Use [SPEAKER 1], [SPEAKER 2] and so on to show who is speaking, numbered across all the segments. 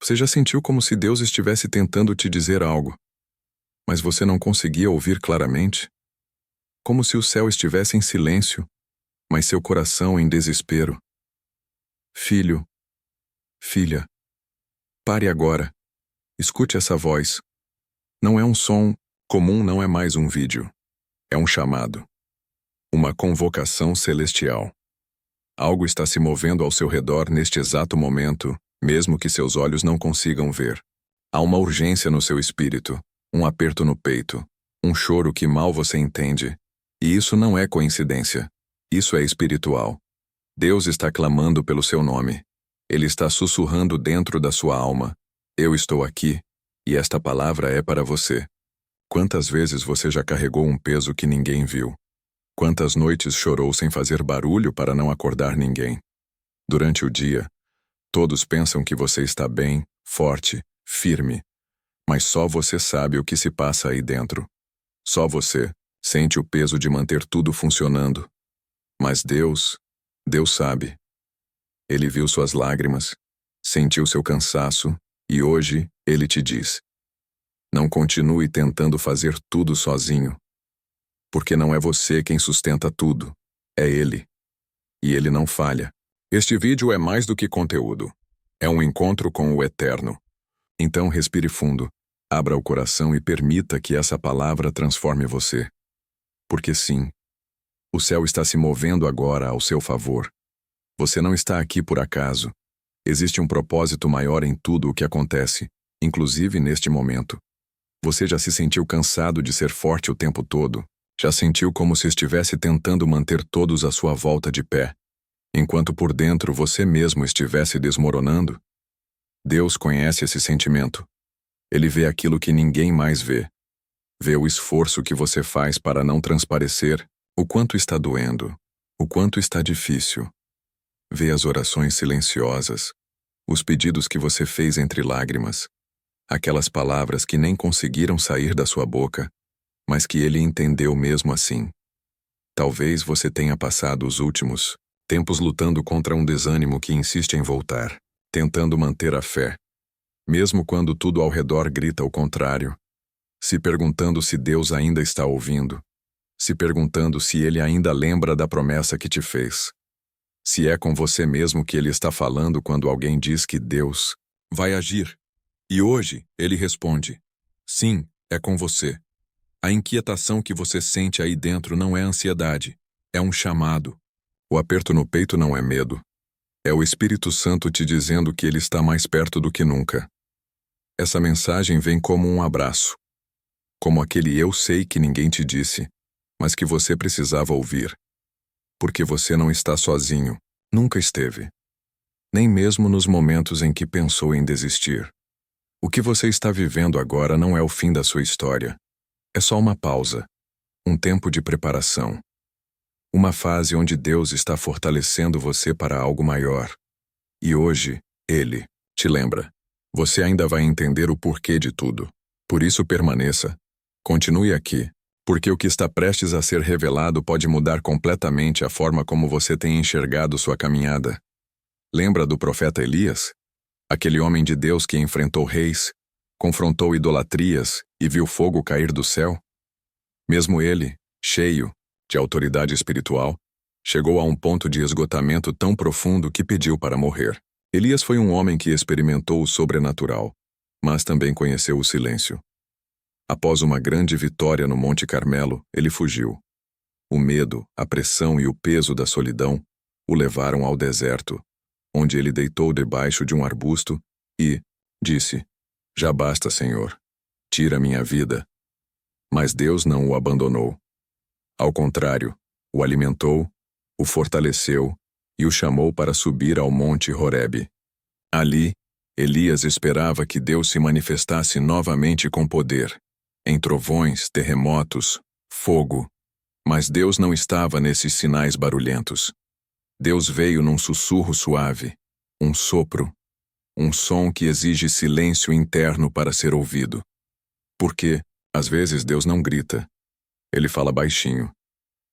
[SPEAKER 1] Você já sentiu como se Deus estivesse tentando te dizer algo, mas você não conseguia ouvir claramente? Como se o céu estivesse em silêncio, mas seu coração em desespero. Filho, filha, pare agora. Escute essa voz. Não é um som comum, não é mais um vídeo. É um chamado. Uma convocação celestial. Algo está se movendo ao seu redor neste exato momento, mesmo que seus olhos não consigam ver. Há uma urgência no seu espírito, um aperto no peito, um choro que mal você entende. E isso não é coincidência. Isso é espiritual. Deus está clamando pelo seu nome. Ele está sussurrando dentro da sua alma. Eu estou aqui, e esta palavra é para você. Quantas vezes você já carregou um peso que ninguém viu? Quantas noites chorou sem fazer barulho para não acordar ninguém? Durante o dia, todos pensam que você está bem, forte, firme. Mas só você sabe o que se passa aí dentro. Só você sente o peso de manter tudo funcionando. Mas Deus sabe. Ele viu suas lágrimas, sentiu seu cansaço, e hoje Ele te diz: não continue tentando fazer tudo sozinho. Porque não é você quem sustenta tudo, é Ele. E Ele não falha. Este vídeo é mais do que conteúdo. É um encontro com o Eterno. Então respire fundo, abra o coração e permita que essa palavra transforme você. Porque sim, o céu está se movendo agora ao seu favor. Você não está aqui por acaso. Existe um propósito maior em tudo o que acontece, inclusive neste momento. Você já se sentiu cansado de ser forte o tempo todo? Já sentiu como se estivesse tentando manter todos à sua volta de pé, enquanto por dentro você mesmo estivesse desmoronando? Deus conhece esse sentimento. Ele vê aquilo que ninguém mais vê. Vê o esforço que você faz para não transparecer, o quanto está doendo, o quanto está difícil. Vê as orações silenciosas, os pedidos que você fez entre lágrimas, aquelas palavras que nem conseguiram sair da sua boca, mas que Ele entendeu mesmo assim. Talvez você tenha passado os últimos tempos lutando contra um desânimo que insiste em voltar, tentando manter a fé, mesmo quando tudo ao redor grita o contrário, se perguntando se Deus ainda está ouvindo, se perguntando se Ele ainda lembra da promessa que te fez. Se é com você mesmo que Ele está falando quando alguém diz que Deus vai agir. E hoje, Ele responde: sim, é com você. A inquietação que você sente aí dentro não é ansiedade, é um chamado. O aperto no peito não é medo. É o Espírito Santo te dizendo que Ele está mais perto do que nunca. Essa mensagem vem como um abraço. Como aquele eu sei que ninguém te disse, mas que você precisava ouvir. Porque você não está sozinho, nunca esteve. Nem mesmo nos momentos em que pensou em desistir. O que você está vivendo agora não é o fim da sua história. É só uma pausa, um tempo de preparação. Uma fase onde Deus está fortalecendo você para algo maior. E hoje, Ele te lembra. Você ainda vai entender o porquê de tudo. Por isso permaneça. Continue aqui, porque o que está prestes a ser revelado pode mudar completamente a forma como você tem enxergado sua caminhada. Lembra do profeta Elias? Aquele homem de Deus que enfrentou reis, confrontou idolatrias e viu fogo cair do céu? Mesmo ele, cheio de autoridade espiritual, chegou a um ponto de esgotamento tão profundo que pediu para morrer. Elias foi um homem que experimentou o sobrenatural, mas também conheceu o silêncio. Após uma grande vitória no Monte Carmelo, ele fugiu. O medo, a pressão e o peso da solidão o levaram ao deserto, onde ele deitou debaixo de um arbusto e disse: já basta, Senhor. Tira minha vida. Mas Deus não o abandonou. Ao contrário, o alimentou, o fortaleceu e o chamou para subir ao Monte Horebe. Ali, Elias esperava que Deus se manifestasse novamente com poder, em trovões, terremotos, fogo. Mas Deus não estava nesses sinais barulhentos. Deus veio num sussurro suave, um sopro, um som que exige silêncio interno para ser ouvido. Porque, às vezes, Deus não grita. Ele fala baixinho.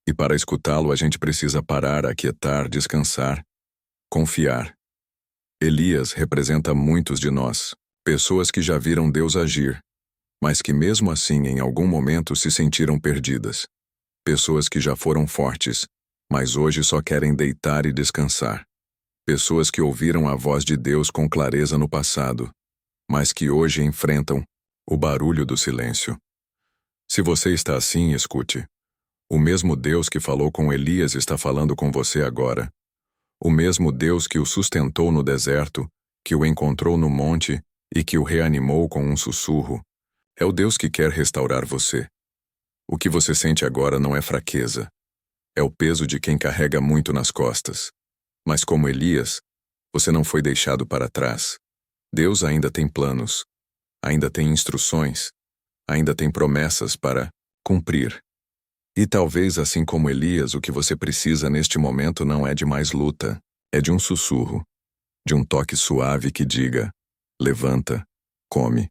[SPEAKER 1] E para escutá-lo a gente precisa parar, aquietar, descansar, confiar. Elias representa muitos de nós, pessoas que já viram Deus agir, mas que mesmo assim em algum momento se sentiram perdidas. Pessoas que já foram fortes, mas hoje só querem deitar e descansar. Pessoas que ouviram a voz de Deus com clareza no passado, mas que hoje enfrentam o barulho do silêncio. Se você está assim, escute. O mesmo Deus que falou com Elias está falando com você agora. O mesmo Deus que o sustentou no deserto, que o encontrou no monte e que o reanimou com um sussurro, é o Deus que quer restaurar você. O que você sente agora não é fraqueza. É o peso de quem carrega muito nas costas. Mas como Elias, você não foi deixado para trás. Deus ainda tem planos, ainda tem instruções, ainda tem promessas para cumprir. E talvez, assim como Elias, o que você precisa neste momento não é de mais luta, é de um sussurro, de um toque suave que diga: levanta, come,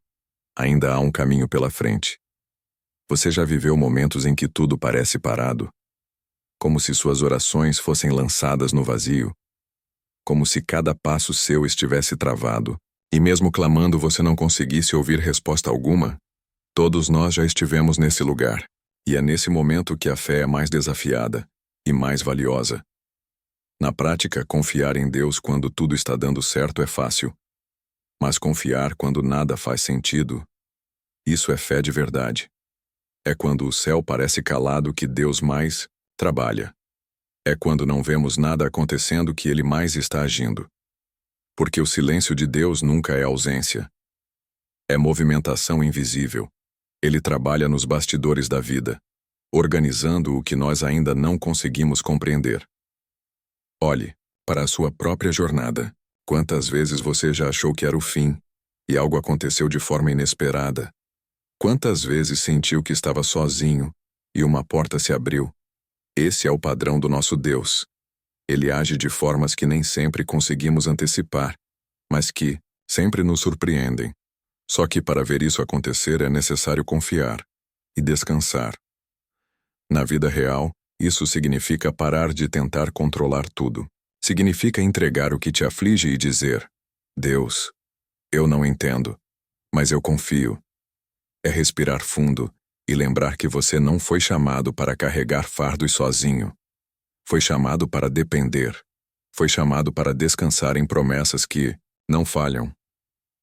[SPEAKER 1] ainda há um caminho pela frente. Você já viveu momentos em que tudo parece parado? Como se suas orações fossem lançadas no vazio? Como se cada passo seu estivesse travado, e mesmo clamando você não conseguisse ouvir resposta alguma? Todos nós já estivemos nesse lugar. E é nesse momento que a fé é mais desafiada e mais valiosa. Na prática, confiar em Deus quando tudo está dando certo é fácil. Mas confiar quando nada faz sentido, isso é fé de verdade. É quando o céu parece calado que Deus mais trabalha. É quando não vemos nada acontecendo que Ele mais está agindo. Porque o silêncio de Deus nunca é ausência. É movimentação invisível. Ele trabalha nos bastidores da vida, organizando o que nós ainda não conseguimos compreender. Olhe para a sua própria jornada. Quantas vezes você já achou que era o fim, e algo aconteceu de forma inesperada? Quantas vezes sentiu que estava sozinho, e uma porta se abriu? Esse é o padrão do nosso Deus. Ele age de formas que nem sempre conseguimos antecipar, mas que sempre nos surpreendem. Só que para ver isso acontecer é necessário confiar e descansar. Na vida real, isso significa parar de tentar controlar tudo. Significa entregar o que te aflige e dizer: Deus, eu não entendo, mas eu confio. É respirar fundo e lembrar que você não foi chamado para carregar fardos sozinho. Foi chamado para depender. Foi chamado para descansar em promessas que não falham.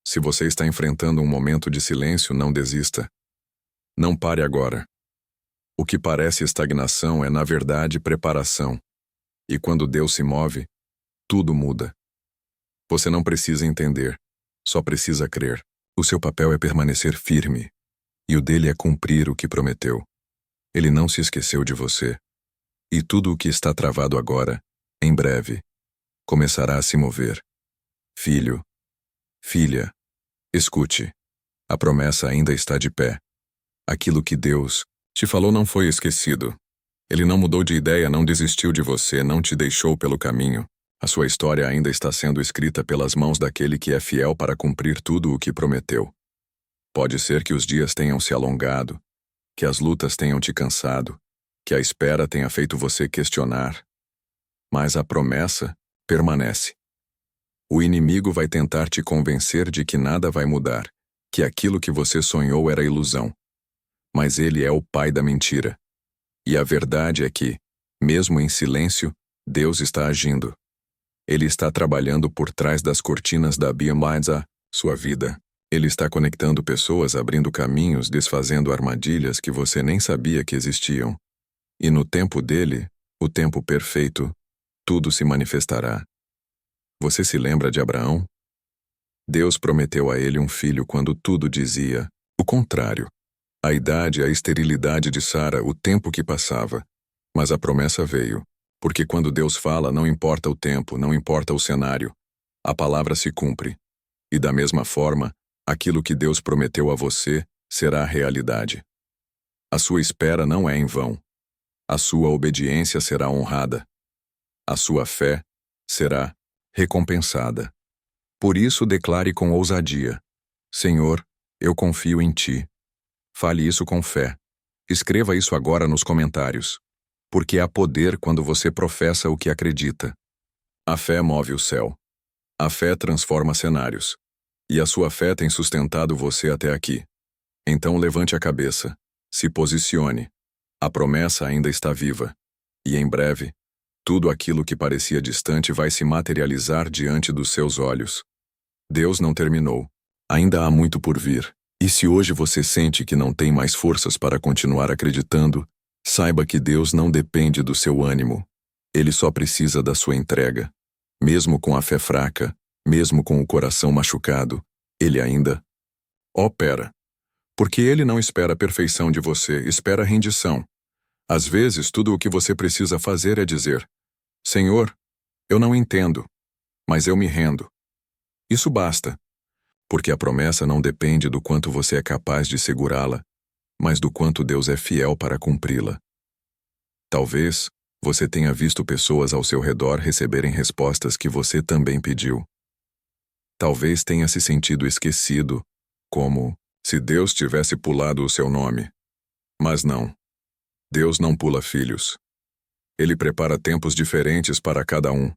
[SPEAKER 1] Se você está enfrentando um momento de silêncio, não desista. Não pare agora. O que parece estagnação é, na verdade, preparação. E quando Deus se move, tudo muda. Você não precisa entender, só precisa crer. O seu papel é permanecer firme, e o dele é cumprir o que prometeu. Ele não se esqueceu de você. E tudo o que está travado agora, em breve, começará a se mover. Filho, filha, escute. A promessa ainda está de pé. Aquilo que Deus te falou não foi esquecido. Ele não mudou de ideia, não desistiu de você, não te deixou pelo caminho. A sua história ainda está sendo escrita pelas mãos daquele que é fiel para cumprir tudo o que prometeu. Pode ser que os dias tenham se alongado, que as lutas tenham te cansado, que a espera tenha feito você questionar. Mas a promessa permanece. O inimigo vai tentar te convencer de que nada vai mudar, que aquilo que você sonhou era ilusão. Mas ele é o pai da mentira. E a verdade é que, mesmo em silêncio, Deus está agindo. Ele está trabalhando por trás das cortinas da Bimaiza, sua vida. Ele está conectando pessoas, abrindo caminhos, desfazendo armadilhas que você nem sabia que existiam. E no tempo dele, o tempo perfeito, tudo se manifestará. Você se lembra de Abraão? Deus prometeu a ele um filho quando tudo dizia o contrário. A idade, a esterilidade de Sara, o tempo que passava. Mas a promessa veio, porque quando Deus fala, não importa o tempo, não importa o cenário. A palavra se cumpre. E da mesma forma, aquilo que Deus prometeu a você será realidade. A sua espera não é em vão. A sua obediência será honrada. A sua fé será recompensada. Por isso declare com ousadia: Senhor, eu confio em Ti. Fale isso com fé. Escreva isso agora nos comentários. Porque há poder quando você professa o que acredita. A fé move o céu. A fé transforma cenários. E a sua fé tem sustentado você até aqui. Então levante a cabeça. Se posicione. A promessa ainda está viva. E em breve, tudo aquilo que parecia distante vai se materializar diante dos seus olhos. Deus não terminou. Ainda há muito por vir. E se hoje você sente que não tem mais forças para continuar acreditando, saiba que Deus não depende do seu ânimo. Ele só precisa da sua entrega. Mesmo com a fé fraca, mesmo com o coração machucado, Ele ainda opera. Porque Ele não espera a perfeição de você, espera a rendição. Às vezes, tudo o que você precisa fazer é dizer: Senhor, eu não entendo, mas eu me rendo. Isso basta. Porque a promessa não depende do quanto você é capaz de segurá-la, mas do quanto Deus é fiel para cumpri-la. Talvez você tenha visto pessoas ao seu redor receberem respostas que você também pediu. Talvez tenha se sentido esquecido, como se Deus tivesse pulado o seu nome. Mas não. Deus não pula filhos. Ele prepara tempos diferentes para cada um,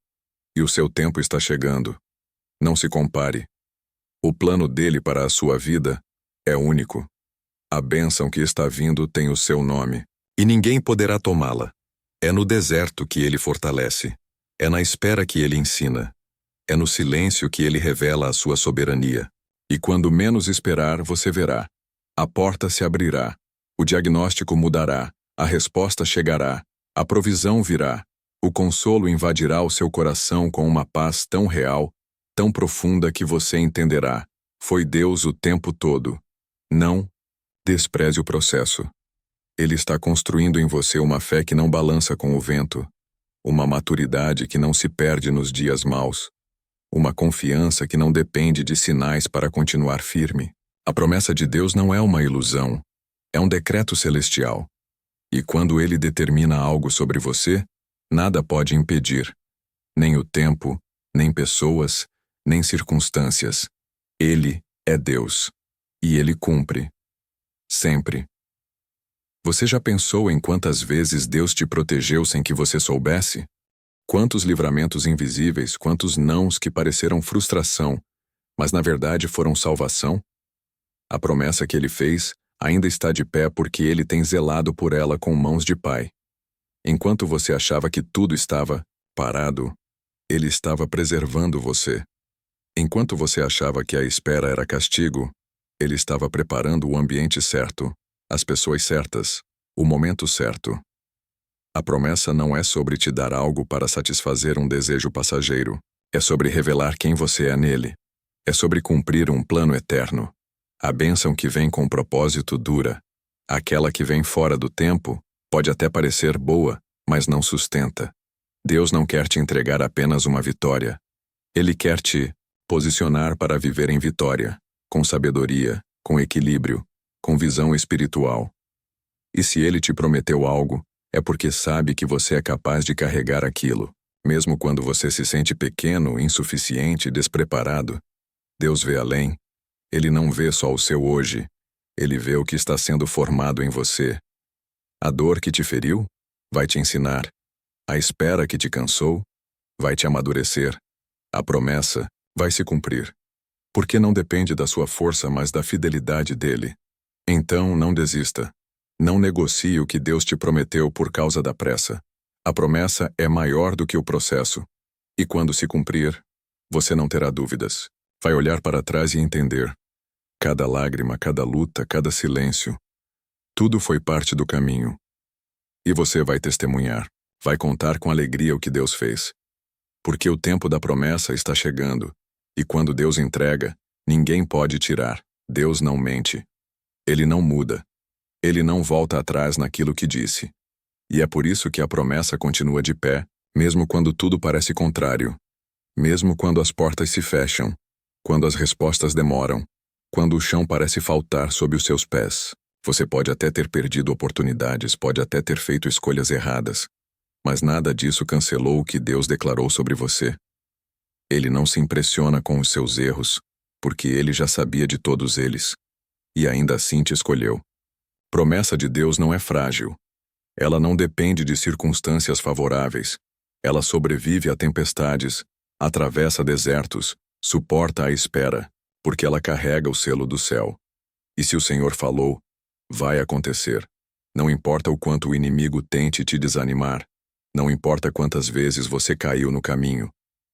[SPEAKER 1] e o seu tempo está chegando. Não se compare. O plano dele para a sua vida é único. A bênção que está vindo tem o seu nome, e ninguém poderá tomá-la. É no deserto que ele fortalece. É na espera que ele ensina. É no silêncio que ele revela a sua soberania. E quando menos esperar, você verá. A porta se abrirá. O diagnóstico mudará. A resposta chegará. A provisão virá. O consolo invadirá o seu coração com uma paz tão real, tão profunda que você entenderá. Foi Deus o tempo todo. Não despreze o processo. Ele está construindo em você uma fé que não balança com o vento, uma maturidade que não se perde nos dias maus, uma confiança que não depende de sinais para continuar firme. A promessa de Deus não é uma ilusão, é um decreto celestial. E quando Ele determina algo sobre você, nada pode impedir. Nem o tempo, nem pessoas, nem circunstâncias. Ele é Deus. E Ele cumpre. Sempre. Você já pensou em quantas vezes Deus te protegeu sem que você soubesse? Quantos livramentos invisíveis, quantos nãos que pareceram frustração, mas na verdade foram salvação? A promessa que Ele fez ainda está de pé porque Ele tem zelado por ela com mãos de Pai. Enquanto você achava que tudo estava parado, Ele estava preservando você. Enquanto você achava que a espera era castigo, Ele estava preparando o ambiente certo, as pessoas certas, o momento certo. A promessa não é sobre te dar algo para satisfazer um desejo passageiro. É sobre revelar quem você é nele. É sobre cumprir um plano eterno. A bênção que vem com propósito dura. Aquela que vem fora do tempo pode até parecer boa, mas não sustenta. Deus não quer te entregar apenas uma vitória. Ele quer te posicionar para viver em vitória, com sabedoria, com equilíbrio, com visão espiritual. E se Ele te prometeu algo, é porque sabe que você é capaz de carregar aquilo, mesmo quando você se sente pequeno, insuficiente, despreparado. Deus vê além. Ele não vê só o seu hoje, Ele vê o que está sendo formado em você. A dor que te feriu vai te ensinar. A espera que te cansou vai te amadurecer. A promessa vai se cumprir. Porque não depende da sua força, mas da fidelidade dele. Então, não desista. Não negocie o que Deus te prometeu por causa da pressa. A promessa é maior do que o processo. E quando se cumprir, você não terá dúvidas. Vai olhar para trás e entender. Cada lágrima, cada luta, cada silêncio. Tudo foi parte do caminho. E você vai testemunhar. Vai contar com alegria o que Deus fez. Porque o tempo da promessa está chegando. E quando Deus entrega, ninguém pode tirar. Deus não mente. Ele não muda. Ele não volta atrás naquilo que disse. E é por isso que a promessa continua de pé, mesmo quando tudo parece contrário. Mesmo quando as portas se fecham. Quando as respostas demoram. Quando o chão parece faltar sob os seus pés. Você pode até ter perdido oportunidades, pode até ter feito escolhas erradas. Mas nada disso cancelou o que Deus declarou sobre você. Ele não se impressiona com os seus erros, porque ele já sabia de todos eles. E ainda assim te escolheu. Promessa de Deus não é frágil. Ela não depende de circunstâncias favoráveis. Ela sobrevive a tempestades, atravessa desertos, suporta a espera, porque ela carrega o selo do céu. E se o Senhor falou, vai acontecer. Não importa o quanto o inimigo tente te desanimar, não importa quantas vezes você caiu no caminho.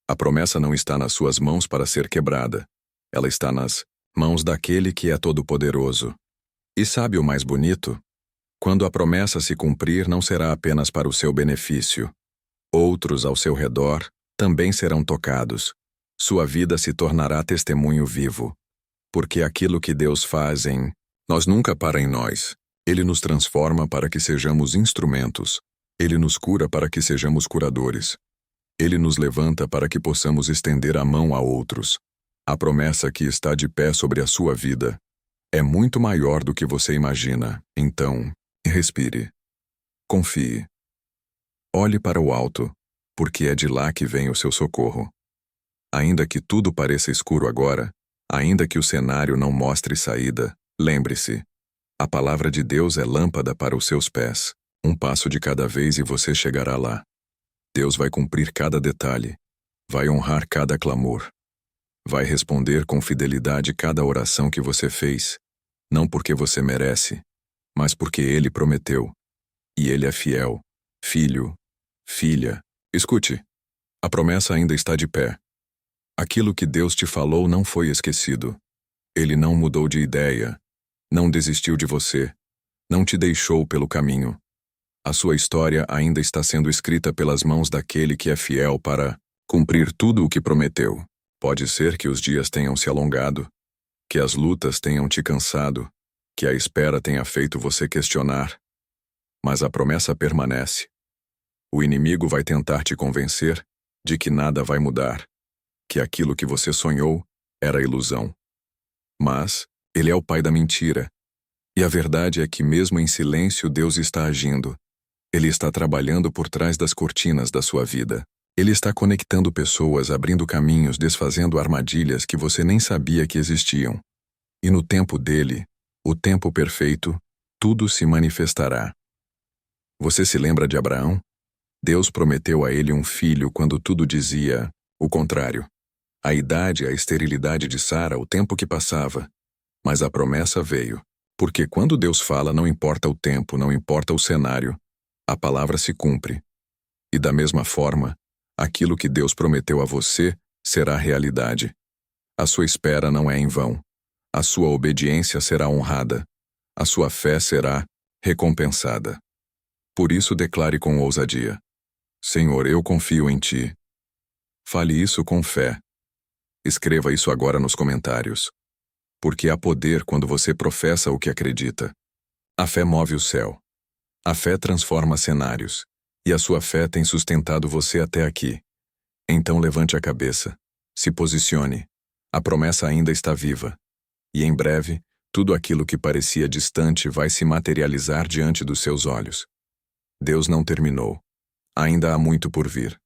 [SPEAKER 1] A promessa não está nas suas mãos para ser quebrada. Ela está nas mãos daquele que é todo-poderoso. E sabe o mais bonito? Quando a promessa se cumprir, não será apenas para o seu benefício. Outros ao seu redor também serão tocados. Sua vida se tornará testemunho vivo. Porque aquilo que Deus faz em nós nunca para em nós. Ele nos transforma para que sejamos instrumentos. Ele nos cura para que sejamos curadores. Ele nos levanta para que possamos estender a mão a outros. A promessa que está de pé sobre a sua vida é muito maior do que você imagina. Então, respire. Confie. Olhe para o alto, porque é de lá que vem o seu socorro. Ainda que tudo pareça escuro agora, ainda que o cenário não mostre saída, lembre-se. A palavra de Deus é lâmpada para os seus pés. Um passo de cada vez e você chegará lá. Deus vai cumprir cada detalhe. Vai honrar cada clamor. Vai responder com fidelidade cada oração que você fez. Não porque você merece, mas porque Ele prometeu. E Ele é fiel. Filho, filha, escute. A promessa ainda está de pé. Aquilo que Deus te falou não foi esquecido. Ele não mudou de ideia. Não desistiu de você. Não te deixou pelo caminho. A sua história ainda está sendo escrita pelas mãos daquele que é fiel para cumprir tudo o que prometeu. Pode ser que os dias tenham se alongado, que as lutas tenham te cansado, que a espera tenha feito você questionar. Mas a promessa permanece. O inimigo vai tentar te convencer de que nada vai mudar, que aquilo que você sonhou era ilusão. Mas ele é o pai da mentira. E a verdade é que mesmo em silêncio Deus está agindo. Ele está trabalhando por trás das cortinas da sua vida. Ele está conectando pessoas, abrindo caminhos, desfazendo armadilhas que você nem sabia que existiam. E no tempo dele, o tempo perfeito, tudo se manifestará. Você se lembra de Abraão? Deus prometeu a ele um filho quando tudo dizia o contrário. A idade, a esterilidade de Sara, o tempo que passava. Mas a promessa veio. Porque quando Deus fala, não importa o tempo, não importa o cenário, a palavra se cumpre. E da mesma forma, aquilo que Deus prometeu a você será realidade. A sua espera não é em vão. A sua obediência será honrada. A sua fé será recompensada. Por isso declare com ousadia: Senhor, eu confio em Ti. Fale isso com fé. Escreva isso agora nos comentários. Porque há poder quando você professa o que acredita. A fé move o céu. A fé transforma cenários. E a sua fé tem sustentado você até aqui. Então levante a cabeça. Se posicione. A promessa ainda está viva. E em breve, tudo aquilo que parecia distante vai se materializar diante dos seus olhos. Deus não terminou. Ainda há muito por vir.